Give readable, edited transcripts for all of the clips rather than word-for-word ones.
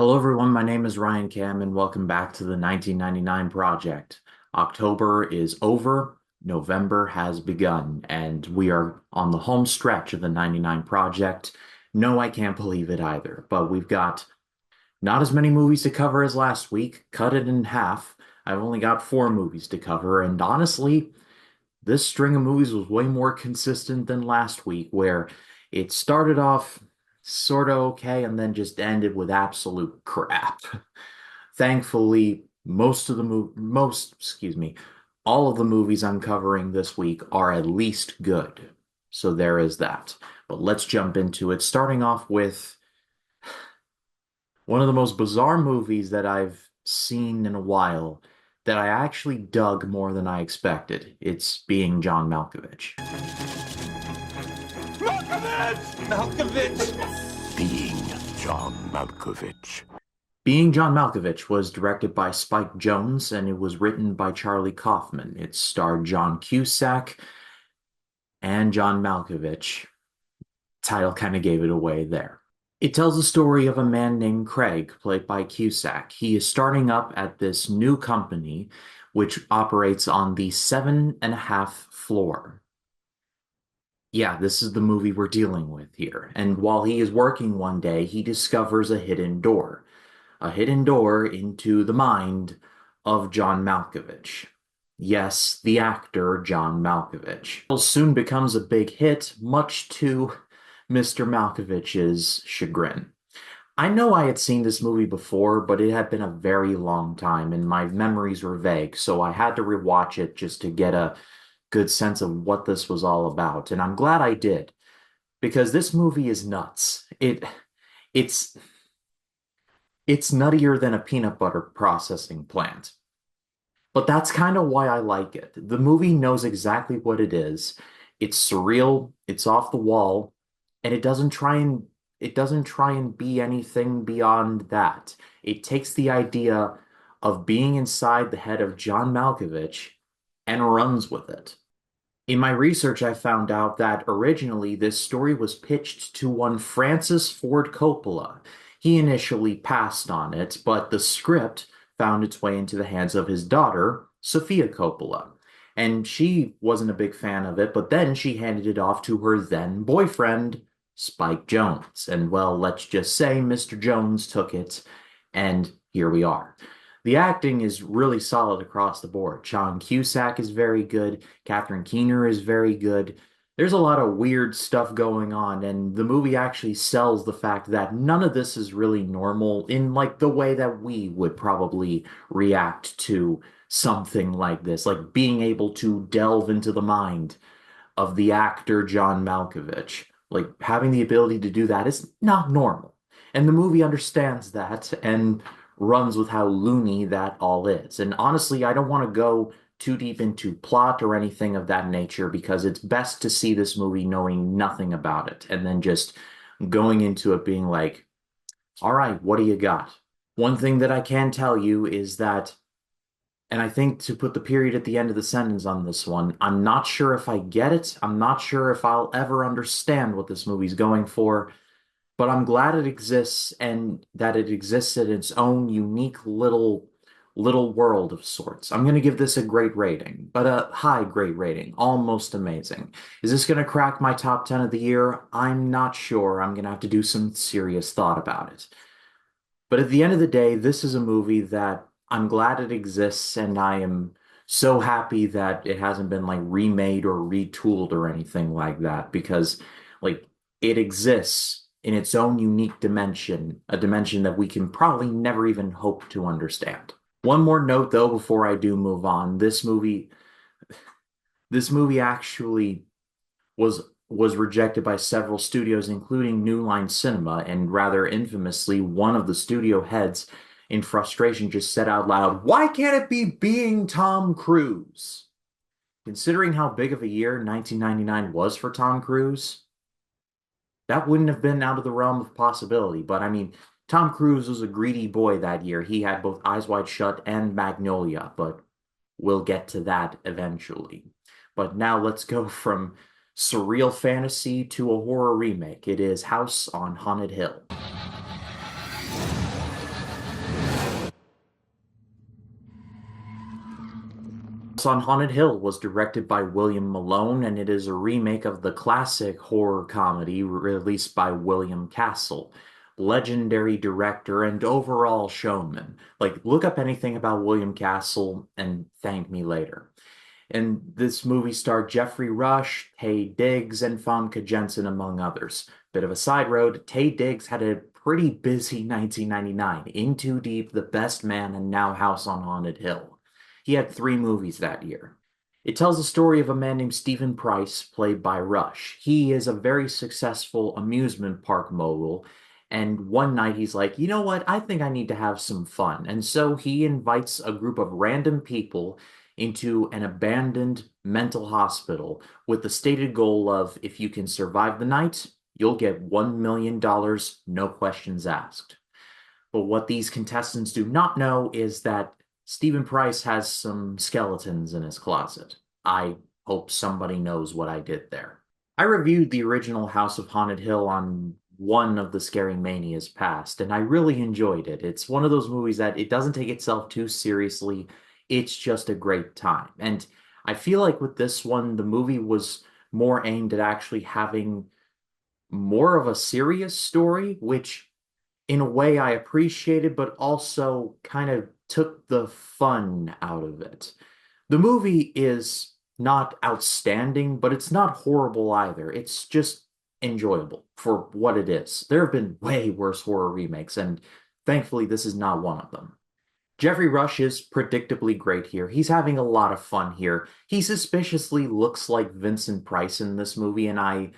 Hello, everyone. My name is Ryan Cam, and welcome back to the 1999 Project. October is over, November has begun, and we are on the home stretch of the 99 Project. No, I can't believe it either, but we've got not as many movies to cover as last week. Cut it in half. I've only got four movies to cover, and honestly, this string of movies was way more consistent than last week, where it started off sort of okay and then just ended with absolute crap. Thankfully, all of the movies I'm covering this week are at least good. So there is that. But let's jump into it, starting off with one of the most bizarre movies that I've seen in a while that I actually dug more than I expected. It's Being John Malkovich. Malkovich! Malkovich! Being John Malkovich. Being John Malkovich was directed by Spike Jonze and it was written by Charlie Kaufman. It starred John Cusack and John Malkovich. Title kind of gave it away there. It tells the story of a man named Craig, played by Cusack. He is starting up at this new company, which operates on the 7.5th floor. Yeah, this is the movie we're dealing with here. And while he is working one day, he discovers a hidden door into the mind of John Malkovich. Yes, the actor John Malkovich. It soon becomes a big hit, much to Mr. Malkovich's chagrin. I know I had seen this movie before, but it had been a very long time and my memories were vague, so I had to rewatch it just to get a good sense of what this was all about. And I'm glad I did, because this movie is nuts. It's it's nuttier than a peanut butter processing plant. But that's kind of why I like it. The movie knows exactly what it is. It's surreal, it's off the wall, and it doesn't try and be anything beyond that. It takes the idea of being inside the head of John Malkovich and runs with it. In my research, I found out that originally this story was pitched to one Francis Ford Coppola. He initially passed on it, but the script found its way into the hands of his daughter, Sofia Coppola. And she wasn't a big fan of it, but then she handed it off to her then boyfriend, Spike Jonze. And well, let's just say Mr. Jones took it, and here we are. The acting is really solid across the board. John Cusack is very good. Catherine Keener is very good. There's a lot of weird stuff going on, and the movie actually sells the fact that none of this is really normal in like the way that we would probably react to something like this, like being able to delve into the mind of the actor John Malkovich. Like having the ability to do that is not normal. And the movie understands that and runs with how loony that all is. And honestly, I don't want to go too deep into plot or anything of that nature because it's best to see this movie knowing nothing about it and then just going into it being like, all right, what do you got? One thing that I can tell you is that, and I think to put the period at the end of the sentence on this one, I'm not sure if I get it. I'm not sure if I'll ever understand what this movie's going for, but I'm glad it exists and that it exists in its own unique little world of sorts. I'm going to give this a great rating, but a high great rating, almost amazing. Is this going to crack my top 10 of the year? I'm not sure. I'm going to have to do some serious thought about it. But at the end of the day, this is a movie that I'm glad it exists, and I am so happy that it hasn't been like remade or retooled or anything like that because like it exists in its own unique dimension, a dimension that we can probably never even hope to understand. One more note though before I do move on. This movie actually was rejected by several studios, including New Line Cinema, and rather infamously, one of the studio heads, in frustration, just said out loud, "Why can't it be Being Tom Cruise?" Considering how big of a year 1999 was for Tom Cruise, that wouldn't have been out of the realm of possibility. But I mean, Tom Cruise was a greedy boy that year. He had both Eyes Wide Shut and Magnolia, but we'll get to that eventually. But now let's go from surreal fantasy to a horror remake. It is House on Haunted Hill. On Haunted Hill was directed by William Malone, and it is a remake of the classic horror comedy released by William Castle, legendary director and overall showman. Like, look up anything about William Castle and thank me later. And this movie starred Jeffrey Rush, Taye Diggs, and Famke Jensen, among others. Bit of a side road, Taye Diggs had a pretty busy 1999. In Too Deep, The Best Man, and now House on Haunted Hill. He had three movies that year. It tells the story of a man named Stephen Price, played by Rush. He is a very successful amusement park mogul, and one night he's like, you know what? I think I need to have some fun. And so he invites a group of random people into an abandoned mental hospital with the stated goal of if you can survive the night, you'll get $1 million, no questions asked. But what these contestants do not know is that Stephen Price has some skeletons in his closet. I hope somebody knows what I did there. I reviewed the original House of Haunted Hill on one of the Scary Manias past, and I really enjoyed it. It's one of those movies that it doesn't take itself too seriously. It's just a great time. And I feel like with this one, the movie was more aimed at actually having more of a serious story, which in a way I appreciated, but also kind of took the fun out of it. The movie is not outstanding, but it's not horrible either. It's just enjoyable for what it is. There have been way worse horror remakes, and thankfully this is not one of them. Jeffrey Rush is predictably great here. He's having a lot of fun here. He suspiciously looks like Vincent Price in this movie, and I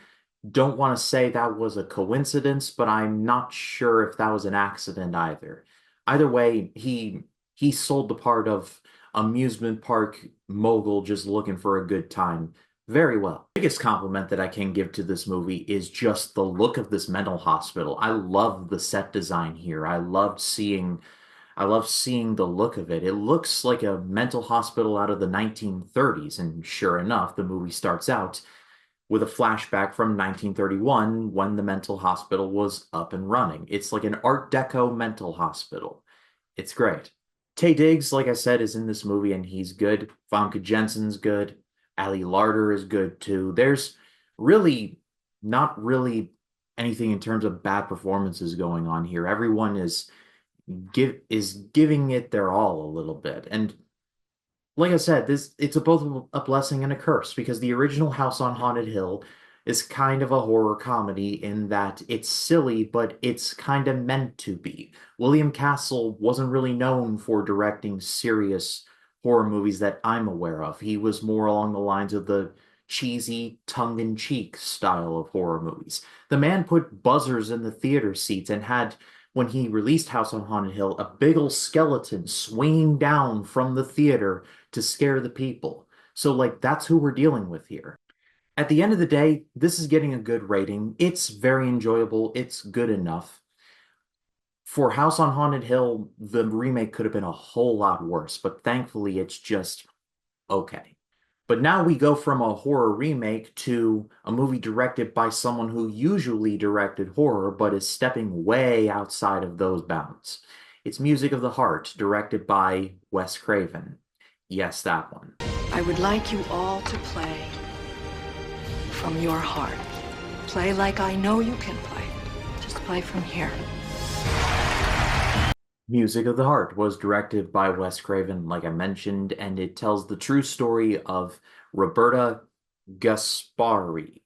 don't want to say that was a coincidence, but I'm not sure if that was an accident either. Either way, he sold the part of amusement park mogul just looking for a good time very well. The biggest compliment that I can give to this movie is just the look of this mental hospital. I love the set design here. I love seeing the look of it. It looks like a mental hospital out of the 1930s, and sure enough, the movie starts out with a flashback from 1931 when the mental hospital was up and running. It's like an Art Deco mental hospital. It's great. Taye Diggs, like I said, is in this movie and he's good. Famke Jensen's good. Ali Larter is good too. There's really not really anything in terms of bad performances going on here. Everyone is giving it their all a little bit. And like I said, this it's a both a blessing and a curse because the original House on Haunted Hill is kind of a horror comedy in that it's silly, but it's kind of meant to be. William Castle wasn't really known for directing serious horror movies that I'm aware of. He was more along the lines of the cheesy, tongue-in-cheek style of horror movies. The man put buzzers in the theater seats and had when he released House on Haunted Hill, a big old skeleton swinging down from the theater to scare the people. So, like, that's who we're dealing with here. At the end of the day, this is getting a good rating. It's very enjoyable. It's good enough. For House on Haunted Hill, the remake could have been a whole lot worse, but thankfully it's just okay. But now we go from a horror remake to a movie directed by someone who usually directed horror but is stepping way outside of those bounds. It's Music of the Heart, directed by Wes Craven. Yes, that one. I would like you all to play from your heart. Play like I know you can play. Just play from here. Music of the Heart was directed by Wes Craven, like I mentioned, and it tells the true story of Roberta Gaspari.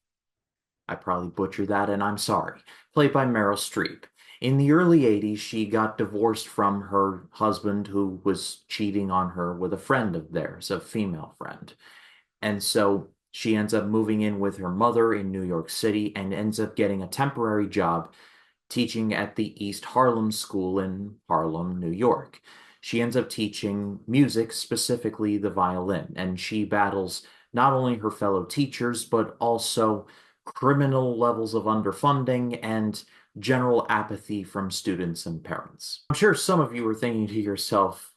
I probably butchered that, and I'm sorry. Played by Meryl Streep. In the early 80s, she got divorced from her husband who was cheating on her with a friend of theirs, a female friend. And so she ends up moving in with her mother in New York City and ends up getting a temporary job teaching at the East Harlem School in Harlem, New York. She ends up teaching music, specifically the violin, and she battles not only her fellow teachers, but also criminal levels of underfunding and general apathy from students and parents. I'm sure some of you are thinking to yourself,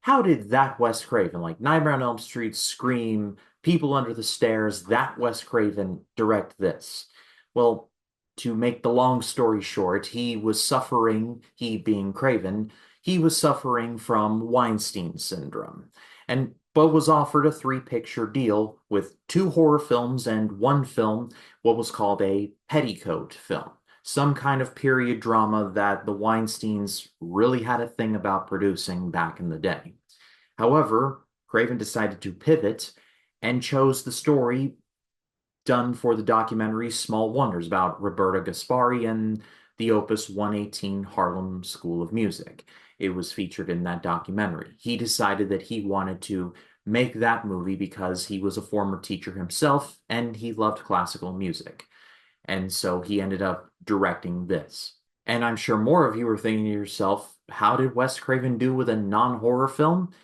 how did that Wes Craven, like Nightmare on Elm Street, Scream, People Under the Stairs, that Wes Craven direct this? Well, to make the long story short, he was suffering, he being Craven, he was suffering from Weinstein syndrome. And but was offered a three-picture deal with two horror films and one film, what was called a petticoat film, some kind of period drama that the Weinsteins really had a thing about producing back in the day. However, Craven decided to pivot and chose the story done for the documentary Small Wonders about Roberta Gaspari and the Opus 118 Harlem School of Music. It was featured in that documentary. He decided that he wanted to make that movie because he was a former teacher himself and he loved classical music. And so he ended up directing this. And I'm sure more of you are thinking to yourself, how did Wes Craven do with a non-horror film?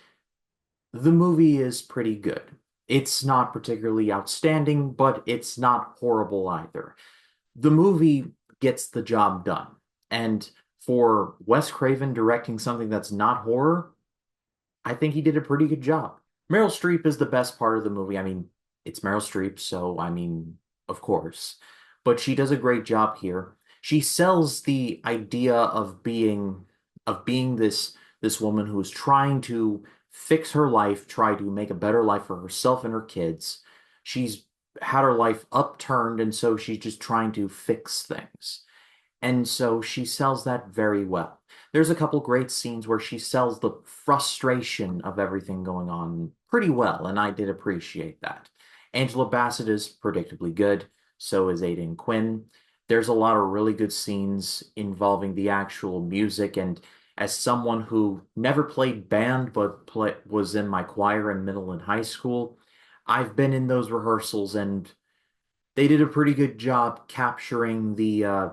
The movie is pretty good. It's not particularly outstanding, but it's not horrible either. The movie gets the job done. And for Wes Craven directing something that's not horror, I think he did a pretty good job. Meryl Streep is the best part of the movie. I mean, it's Meryl Streep, so I mean, of course. But she does a great job here. She sells the idea of being this woman who is trying to fix her life, try to make a better life for herself and her kids. She's had her life upturned, and so she's just trying to fix things. And so she sells that very well. There's a couple great scenes where she sells the frustration of everything going on pretty well, and I did appreciate that. Angela Bassett is predictably good, so is Aidan Quinn. There's a lot of really good scenes involving the actual music, and as someone who never played band but was in my choir in middle and high school, I've been in those rehearsals and they did a pretty good job capturing the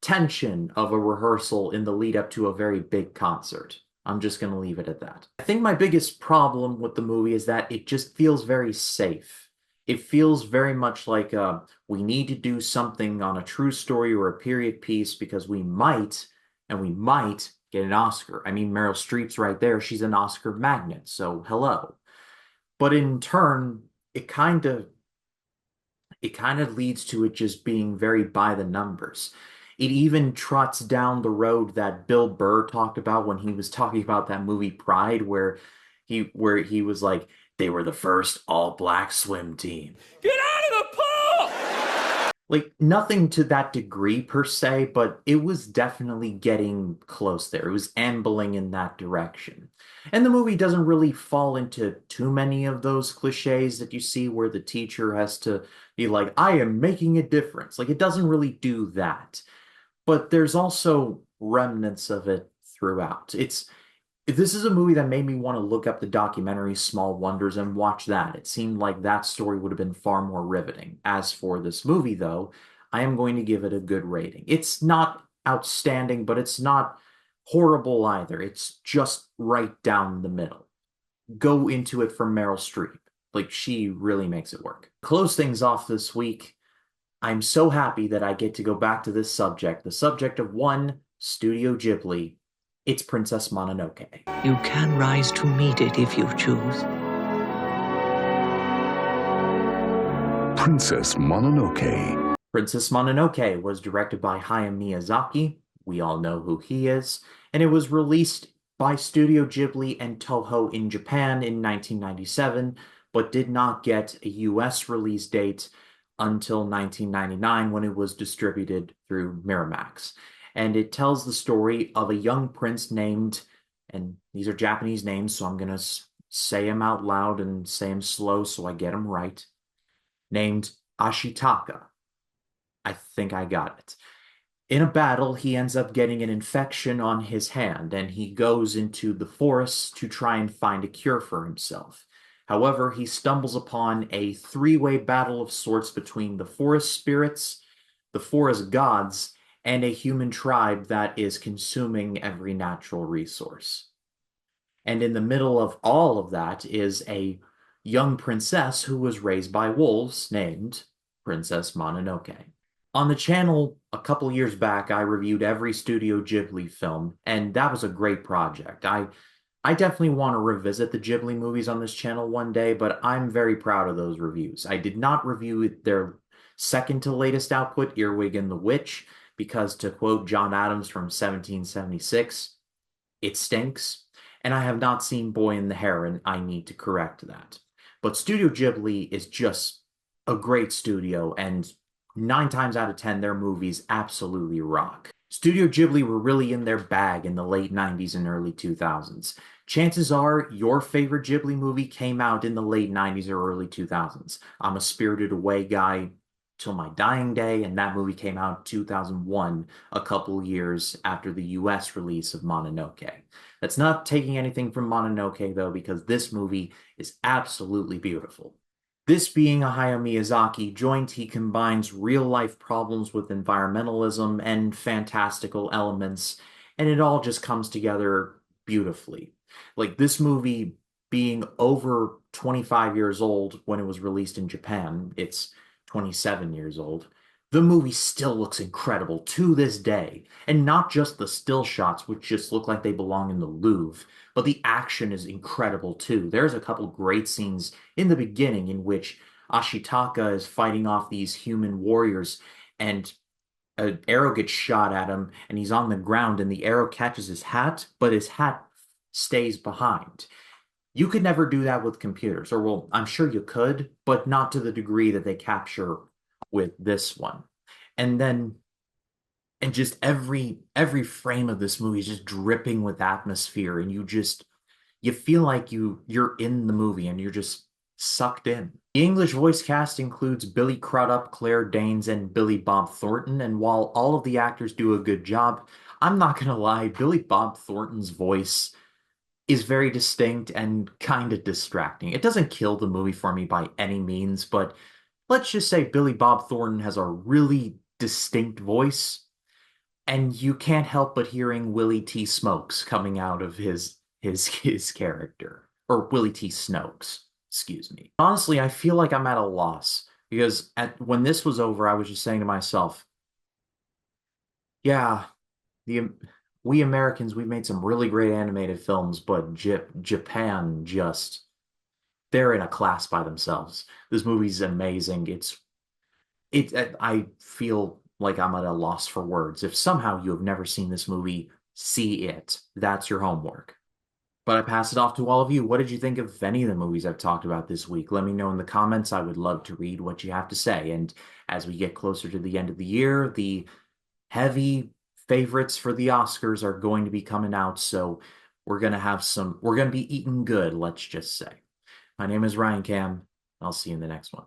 tension of a rehearsal in the lead up to a very big concert. I'm just going to leave it at that. I think my biggest problem with the movie is that it just feels very safe. It feels very much like we need to do something on a true story or a period piece because we might get an Oscar. I mean, Meryl Streep's right there. She's an Oscar magnet, so hello. But in turn, it kind of it kind of leads to it just being very by the numbers. It even trots down the road that Bill Burr talked about when he was talking about that movie Pride, where he was like, they were the first all-black swim team. Get out of the pool! Like nothing to that degree per se, but it was definitely getting close there. It was ambling in that direction. And the movie doesn't really fall into too many of those cliches that you see where the teacher has to be like, I am making a difference. Like it doesn't really do that. But there's also remnants of it throughout. This is a movie that made me want to look up the documentary Small Wonders and watch that. It seemed like that story would have been far more riveting. As for this movie, though, I am going to give it a good rating. It's not outstanding, but it's not horrible either. It's just right down the middle. Go into it from Meryl Streep. Like, she really makes it work. Close things off this week. I'm so happy that I get to go back to this subject, the subject of one, Studio Ghibli. It's Princess Mononoke. You can rise to meet it if you choose. Princess Mononoke. Princess Mononoke was directed by Hayao Miyazaki. We all know who he is. And it was released by Studio Ghibli and Toho in Japan in 1997, but did not get a US release date until 1999 when it was distributed through Miramax. And it tells the story of a young prince named, and these are Japanese names, so I'm going to say them out loud and say them slow so I get them right, named Ashitaka. I think I got it. In a battle, he ends up getting an infection on his hand, and he goes into the forests to try and find a cure for himself. However, he stumbles upon a three-way battle of sorts between the forest spirits, the forest gods, and a human tribe that is consuming every natural resource. And in the middle of all of that is a young princess who was raised by wolves named Princess Mononoke. On the channel a couple years back, I reviewed every Studio Ghibli film, and that was a great project. I definitely want to revisit the Ghibli movies on this channel one day, but I'm very proud of those reviews. I did not review their second to latest output, Earwig and the Witch, because to quote John Adams from 1776, it stinks. and I have not seen Boy and the Heron. I need to correct that. But Studio Ghibli is just a great studio, and 9 times out of 10, their movies absolutely rock. Studio Ghibli were really in their bag in the late 90s and early 2000s. Chances are your favorite Ghibli movie came out in the late 90s or early 2000s. I'm a Spirited Away guy till my dying day, and that movie came out in 2001, a couple years after the US release of Mononoke. That's not taking anything from Mononoke, though, because this movie is absolutely beautiful. This being a Hayao Miyazaki joint, he combines real-life problems with environmentalism and fantastical elements, and it all just comes together beautifully. Like this movie being over 25 years old when it was released in Japan, it's 27 years old. The movie still looks incredible to this day, and not just the still shots, which just look like they belong in the Louvre, but the action is incredible too. There's a couple great scenes in the beginning in which Ashitaka is fighting off these human warriors, and an arrow gets shot at him, and he's on the ground, and the arrow catches his hat, but his hat stays behind. You could never do that with computers, or well, I'm sure you could, but not to the degree that they capture with this one. And then and just every frame of this movie is just dripping with atmosphere, and you feel like you're in the movie and you're just sucked in. The English voice cast includes Billy Crudup, Claire Danes, and Billy Bob Thornton, and while all of the actors do a good job, I'm not gonna lie, Billy Bob Thornton's voice is very distinct and kind of distracting. It doesn't kill the movie for me by any means, but let's just say Billy Bob Thornton has a really distinct voice, and you can't help but hearing Willie T. Smokes coming out of his character. Or Willie T. Snokes, excuse me. Honestly, I feel like I'm at a loss because when this was over, I was just saying to myself, yeah, the we Americans, we've made some really great animated films, but Japan just they're in a class by themselves. This movie's amazing. I feel like I'm at a loss for words. If somehow you have never seen this movie, see it. That's your homework. But I pass it off to all of you. What did you think of any of the movies I've talked about this week? Let me know in the comments. I would love to read what you have to say. And as we get closer to the end of the year, the heavy favorites for the Oscars are going to be coming out. So we're going to be eating good, let's just say. My name is Ryan Cam. I'll see you in the next one.